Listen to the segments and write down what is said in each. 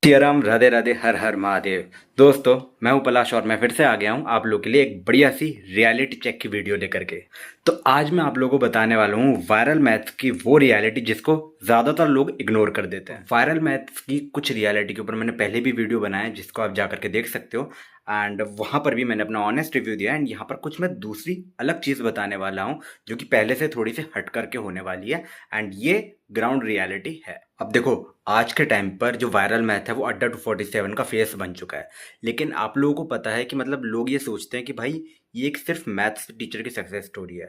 सियाराम, राधे राधे, हर हर महादेव। दोस्तों, मैं हूं पलाश और मैं फिर से आ गया हूं आप लोग के लिए एक बढ़िया सी रियलिटी चेक की वीडियो लेकर के। तो आज मैं आप लोगों को बताने वाला हूं वायरल मैथ्स की वो रियलिटी जिसको ज़्यादातर लोग इग्नोर कर देते हैं। वायरल मैथ्स की कुछ रियलिटी के ऊपर मैंने पहले भी वीडियो बनाया है जिसको आप जा करके देख सकते हो। एंड वहाँ पर भी मैंने अपना ऑनेस्ट रिव्यू दिया। एंड यहाँ पर कुछ मैं दूसरी अलग चीज़ बताने वाला हूँ जो कि पहले से थोड़ी सी हट करके होने वाली है। एंड ये ग्राउंड रियलिटी है। अब देखो, आज के टाइम पर जो वायरल मैथ है वो अड्डा 247 का फेस बन चुका है। लेकिन आप लोगों को पता है कि मतलब लोग ये सोचते हैं कि भाई ये एक सिर्फ मैथ्स टीचर की सक्सेस स्टोरी है,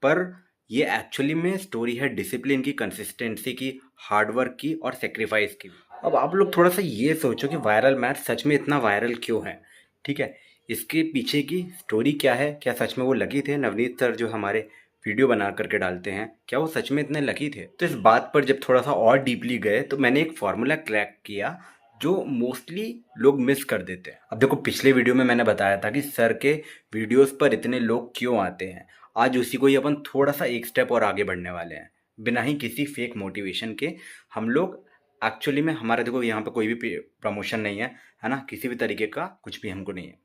पर ये एक्चुअली में स्टोरी है डिसिप्लिन की, कंसिस्टेंसी की, हार्डवर्क की और सेक्रीफाइस की। अब आप लोग थोड़ा सा ये सोचो कि वायरल मैथ सच में इतना वायरल क्यों है। ठीक है, इसके पीछे की स्टोरी क्या है? क्या सच में वो लकी थे? नवनीत सर जो हमारे वीडियो बना करके डालते हैं, क्या वो सच में इतने लकी थे? तो इस बात पर जब थोड़ा सा और डीपली गए तो मैंने एक फार्मूला क्रैक किया जो मोस्टली लोग मिस कर देते हैं। अब देखो, पिछले वीडियो में मैंने बताया था कि सर के वीडियोस पर इतने लोग क्यों आते हैं। आज उसी को ही अपन थोड़ा सा एक स्टेप और आगे बढ़ने वाले हैं, बिना ही किसी फेक मोटिवेशन के। हम लोग एक्चुअली में, हमारा देखो यहाँ पे कोई भी प्रमोशन नहीं है ना, किसी भी तरीके का कुछ भी हमको नहीं है।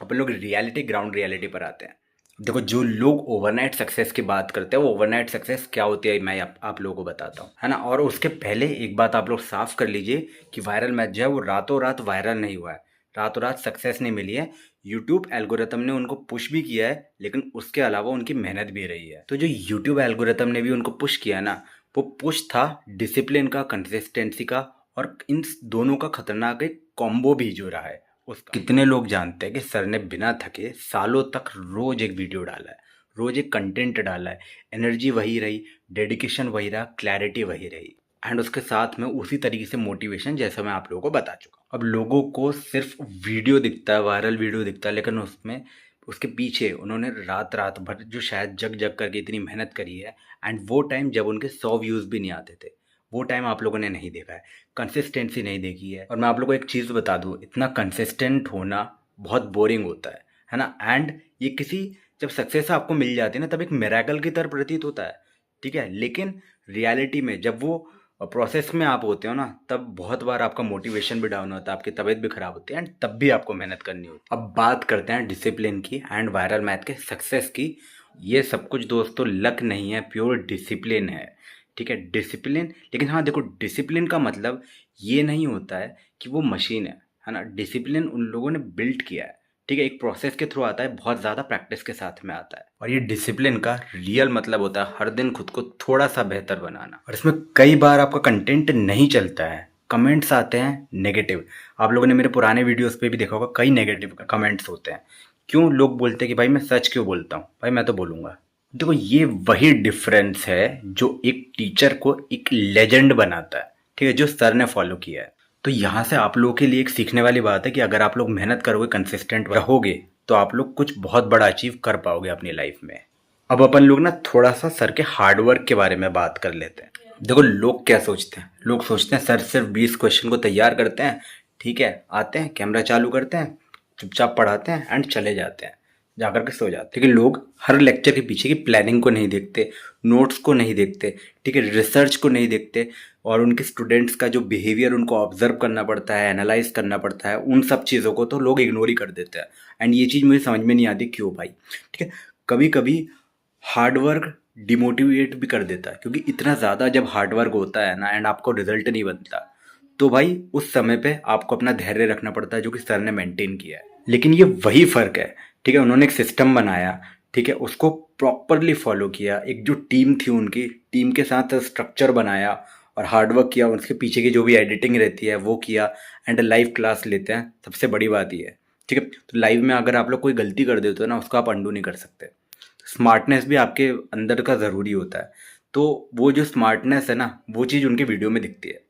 अपन लोग रियलिटी, ग्राउंड रियलिटी पर आते हैं। देखो, जो लोग ओवरनाइट सक्सेस की बात करते हैं वो ओवरनाइट सक्सेस क्या होती है मैं आप लोगों को बताता हूँ, है ना। और उसके पहले एक बात आप लोग साफ कर लीजिए कि वायरल मैथ जो है वो रातों रात वायरल नहीं हुआ है, रातों रात सक्सेस नहीं मिली है। यूट्यूब एल्गोरिथम ने उनको पुश भी किया है, लेकिन उसके अलावा उनकी मेहनत भी रही है। तो जो यूट्यूब एल्गोरिथम ने भी उनको पुश किया ना, वो पुश था डिसिप्लिन का, कंसिस्टेंसी का, और इन दोनों का खतरनाक एक कॉम्बो भी जो रहा है उसका। कितने लोग जानते हैं कि सर ने बिना थके सालों तक रोज एक वीडियो डाला है, रोज एक कंटेंट डाला है। एनर्जी वही रही, डेडिकेशन वही रहा, क्लैरिटी वही रही, एंड उसके साथ में उसी तरीके से मोटिवेशन, जैसा मैं आप लोगों को बता चुका हूं। अब लोगों को सिर्फ वीडियो दिखता है, वायरल वीडियो दिखता है, लेकिन उसमें उसके पीछे उन्होंने रात रात भर जो शायद जग जग करके इतनी मेहनत करी है, एंड वो टाइम जब उनके 100 व्यूज़ भी नहीं आते थे, वो टाइम आप लोगों ने नहीं देखा है। कंसिस्टेंसी नहीं देखी है। और मैं आप लोगों को एक चीज़ बता दूँ, इतना कंसिस्टेंट होना बहुत बोरिंग होता है ना। एंड ये किसी, जब सक्सेस आपको मिल जाती है ना, तब एक मिरेकल की तरह प्रतीत होता है। ठीक है, लेकिन रियलिटी में जब वो प्रोसेस में आप होते हो ना, तब बहुत बार आपका मोटिवेशन भी डाउन होता है, आपकी तबीयत भी खराब होती है, एंड तब भी आपको मेहनत करनी होती है। अब बात करते हैं डिसिप्लिन की एंड वायरल मैथ के सक्सेस की। ये सब कुछ दोस्तों लक नहीं है, प्योर डिसिप्लिन है। ठीक है, डिसिप्लिन। लेकिन हाँ देखो, डिसिप्लिन का मतलब ये नहीं होता है कि वो मशीन है ना। डिसिप्लिन उन लोगों ने बिल्ड किया है। ठीक है, एक प्रोसेस के थ्रू आता है, बहुत ज़्यादा प्रैक्टिस के साथ में आता है। और ये डिसिप्लिन का रियल मतलब होता है हर दिन खुद को थोड़ा सा बेहतर बनाना। और इसमें कई बार आपका कंटेंट नहीं चलता है, कमेंट्स आते हैं नेगेटिव। आप लोगों ने मेरे पुराने वीडियोस पे भी देखा होगा, कई नेगेटिव कमेंट्स होते हैं। क्यों? लोग बोलते हैं कि भाई मैं सच क्यों बोलता हूँ। भाई मैं तो बोलूँगा। देखो, ये वही डिफरेंस है जो एक टीचर को एक लेजेंड बनाता है। ठीक है, जो सर ने फॉलो किया है। तो यहाँ से आप लोगों के लिए एक सीखने वाली बात है कि अगर आप लोग मेहनत करोगे, कंसिस्टेंट रहोगे, तो आप लोग कुछ बहुत बड़ा अचीव कर पाओगे अपनी लाइफ में। अब अपन लोग ना थोड़ा सा सर के हार्डवर्क के बारे में बात कर लेते हैं। देखो, लोग क्या सोचते हैं, लोग सोचते हैं सर सिर्फ 20 क्वेश्चन को तैयार करते हैं, ठीक है, आते हैं, कैमरा चालू करते हैं, चुपचाप पढ़ाते हैं एंड चले जाते हैं, जाकर के सो जाते हैं। लेकिन लोग हर लेक्चर के पीछे की प्लानिंग को नहीं देखते, नोट्स को नहीं देखते, ठीक है, रिसर्च को नहीं देखते, और उनके स्टूडेंट्स का जो बिहेवियर उनको ऑब्जर्व करना पड़ता है, एनालाइज करना पड़ता है, उन सब चीज़ों को तो लोग इग्नोर ही कर देते हैं। एंड ये चीज़ मुझे समझ में नहीं आती क्यों भाई। ठीक है, कभी कभी हार्डवर्क डिमोटिवेट भी कर देता है, क्योंकि इतना ज़्यादा जब हार्डवर्क होता है ना एंड आपको रिजल्ट नहीं बनता, तो भाई उस समय पे आपको अपना धैर्य रखना पड़ता है, जो कि सर ने मेंटेन किया है। लेकिन ये वही फ़र्क है। ठीक है, उन्होंने एक सिस्टम बनाया, ठीक है, उसको प्रॉपरली फॉलो किया, एक जो टीम थी उनकी टीम के साथ स्ट्रक्चर बनाया और हार्डवर्क किया, उसके पीछे की जो भी एडिटिंग रहती है वो किया, एंड लाइव क्लास लेते हैं। सबसे बड़ी बात ये है। ठीक है, तो लाइव में अगर आप लोग कोई गलती कर देते हो ना, उसको आप अंडू नहीं कर सकते। स्मार्टनेस भी आपके अंदर का ज़रूरी होता है। तो वो जो स्मार्टनेस है ना, वो चीज़ उनके वीडियो में दिखती है।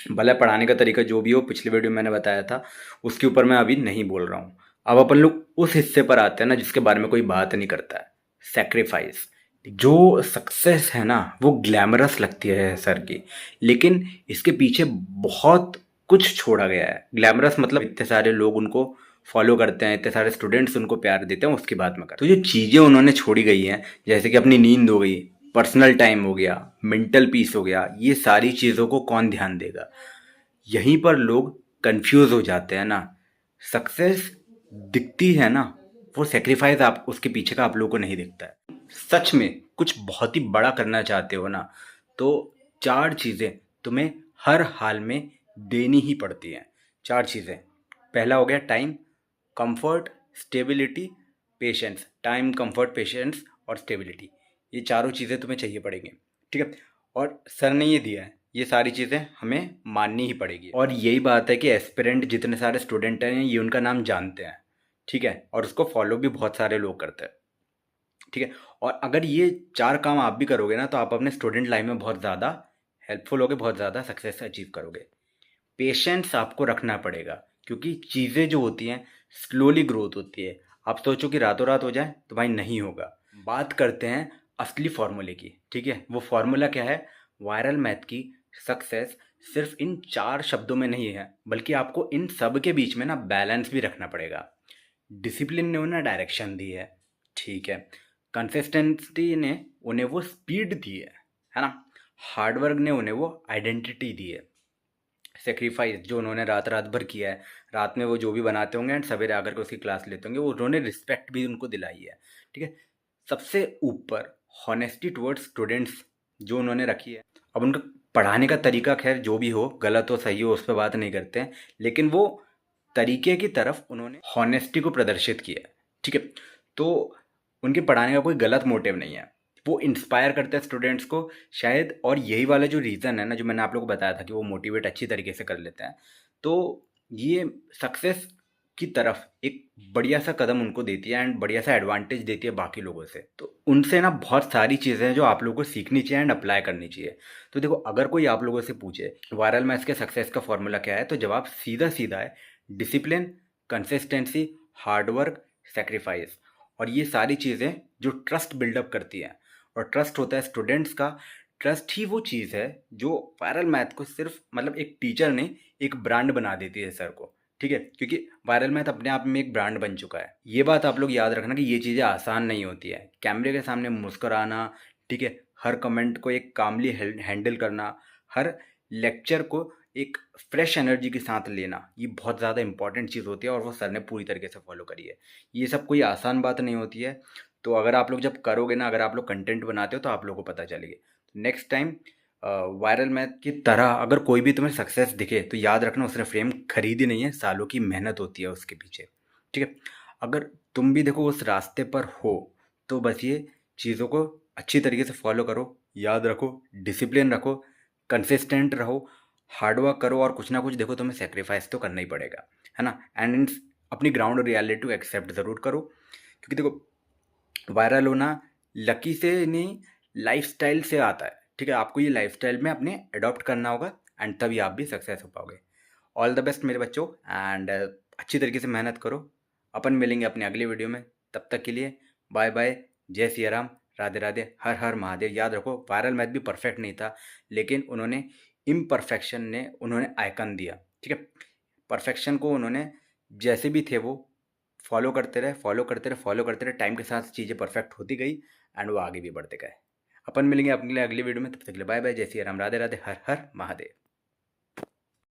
भले पढ़ाने का तरीका जो भी हो, पिछले वीडियो में मैंने बताया था, उसके ऊपर मैं अभी नहीं बोल रहा हूँ। अब अपन लोग उस हिस्से पर आते हैं ना जिसके बारे में कोई बात नहीं करता है, सेक्रीफाइस। जो सक्सेस है ना, वो ग्लैमरस लगती है सर की, लेकिन इसके पीछे बहुत कुछ छोड़ा गया है। ग्लैमरस मतलब इतने सारे लोग उनको फॉलो करते हैं, इतने सारे स्टूडेंट्स उनको प्यार देते हैं, उसकी बात मैं कर। तो जो चीज़ें उन्होंने छोड़ी गई हैं, जैसे कि अपनी नींद हो गई, पर्सनल टाइम हो गया, मेंटल पीस हो गया, ये सारी चीज़ों को कौन ध्यान देगा? यहीं पर लोग कंफ्यूज हो जाते हैं ना। सक्सेस दिखती है ना, वो सेक्रीफाइस आप उसके पीछे का आप लोगों को नहीं दिखता है। सच में कुछ बहुत ही बड़ा करना चाहते हो ना, तो 4 चीज़ें तुम्हें हर हाल में देनी ही पड़ती हैं। 4 चीज़ें। पहला हो गया time, comfort, stability, patience. Time, comfort, patience और स्टेबिलिटी, ये चारों चीज़ें तुम्हें चाहिए पड़ेंगी, ठीक है। और सर ने ये दिया है, ये सारी चीज़ें हमें माननी ही पड़ेगी। और यही बात है कि एस्पिरेंट जितने सारे स्टूडेंट हैं ये उनका नाम जानते हैं, ठीक है, और उसको फॉलो भी बहुत सारे लोग करते हैं, ठीक है। और अगर ये 4 काम आप भी करोगे ना, तो आप अपने स्टूडेंट लाइफ में बहुत ज़्यादा हेल्पफुल होगे, बहुत ज़्यादा सक्सेस अचीव करोगे। पेशेंस आपको रखना पड़ेगा, क्योंकि चीज़ें जो होती हैं स्लोली ग्रोथ होती है। आप सोचो कि रातों रात हो जाए तो भाई नहीं होगा। बात करते हैं असली फॉर्मूले की, ठीक है। वो फॉर्मूला क्या है? वायरल मैथ की सक्सेस सिर्फ इन 4 शब्दों में नहीं है, बल्कि आपको इन सब के बीच में ना बैलेंस भी रखना पड़ेगा। डिसिप्लिन ने उन्हें डायरेक्शन दी है, ठीक है। कंसिस्टेंसी ने उन्हें वो स्पीड दी है ना। हार्डवर्क ने उन्हें वो आइडेंटिटी दी है। सेक्रीफाइस जो उन्होंने रात रात भर किया है, रात में वो जो भी बनाते होंगे एंड सवेरे आकर के उसकी क्लास लेते होंगे, वो उन्होंने रिस्पेक्ट भी उनको दिलाई है, ठीक है। सबसे ऊपर हॉनेस्टी टुवर्ड्स स्टूडेंट्स जो उन्होंने रखी है। अब उनका पढ़ाने का तरीका खैर जो भी हो, गलत हो सही हो, उस पर बात नहीं करते हैं, लेकिन वो तरीके की तरफ उन्होंने हॉनेस्टी को प्रदर्शित किया है, ठीक है। तो उनके पढ़ाने का कोई गलत मोटिव नहीं है, वो इंस्पायर करते हैं स्टूडेंट्स को शायद। और यही वाला जो रीज़न है ना, जो मैंने आप लोगों को बताया था कि वो मोटिवेट अच्छी तरीके से कर लेते हैं, तो ये सक्सेस की तरफ एक बढ़िया सा कदम उनको देती है एंड बढ़िया सा एडवांटेज देती है बाकी लोगों से। तो उनसे ना बहुत सारी चीज़ें हैं जो आप लोगों को सीखनी चाहिए एंड अप्लाई करनी चाहिए। तो देखो, अगर कोई आप लोगों से पूछे वायरल मैथ्स के सक्सेस का फॉर्मूला क्या है, तो जवाब सीधा सीधा है डिसिप्लिन, कंसिस्टेंसी, हार्डवर्क, सेक्रीफाइस। और ये सारी चीज़ें जो ट्रस्ट बिल्डअप करती हैं, और ट्रस्ट होता है स्टूडेंट्स का। ट्रस्ट ही वो चीज़ है जो वायरल मैथ को सिर्फ मतलब एक टीचर ने एक ब्रांड बना देती है सर को, ठीक है। क्योंकि वायरल मैथ अपने आप में एक ब्रांड बन चुका है। ये बात आप लोग याद रखना कि ये चीज़ें आसान नहीं होती है। कैमरे के सामने मुस्कुराना, ठीक है, हर कमेंट को एक कामली हैंडल करना, हर लेक्चर को एक फ्रेश एनर्जी के साथ लेना, ये बहुत ज़्यादा इंपॉर्टेंट चीज़ होती है और वो सर ने पूरी तरीके से फॉलो करी है। ये सब कोई आसान बात नहीं होती है। तो अगर आप लोग जब करोगे ना, अगर आप लोग कंटेंट बनाते हो, तो आप लोगों को पता चलेगी। नेक्स्ट टाइम वायरल मैथ की तरह अगर कोई भी तुम्हें सक्सेस दिखे, तो याद रखना उसने फ्रेम खरीदी नहीं है, सालों की मेहनत होती है उसके पीछे, ठीक है। अगर तुम भी देखो उस रास्ते पर हो, तो बस ये चीज़ों को अच्छी तरीके से फॉलो करो। याद रखो, डिसिप्लिन रखो, कंसिस्टेंट रहो, हार्डवर्क करो, और कुछ ना कुछ देखो तुम्हें सेक्रीफाइस तो करना ही पड़ेगा, है ना। एंड अपनी ग्राउंड रियलिटी को एक्सेप्ट ज़रूर करो, क्योंकि देखो वायरल होना लकी से नहीं, लाइफस्टाइल से आता है, ठीक है। आपको ये लाइफस्टाइल में अपने अडॉप्ट करना होगा एंड तभी आप भी सक्सेस हो पाओगे। ऑल द बेस्ट मेरे बच्चों, एंड अच्छी तरीके से मेहनत करो। अपन मिलेंगे अपने अगले वीडियो में, तब तक के लिए बाय बाय, जय सिया राम, राधे राधे, हर हर महादेव। याद रखो, वायरल मैथ भी परफेक्ट नहीं था, लेकिन उन्होंने इम्परफेक्शन ने उन्होंने आइकन दिया, ठीक है। परफेक्शन को उन्होंने जैसे भी थे वो फॉलो करते रहे, फॉलो करते रहे, फॉलो करते रहे। टाइम के साथ चीज़ें परफेक्ट होती गई एंड वो आगे भी बढ़ते गए। अपन मिलेंगे अपने लिए अगली वीडियो में, तब तक के लिए बाय बाय, जय सिया राम, राधे राधे, हर हर महादेव।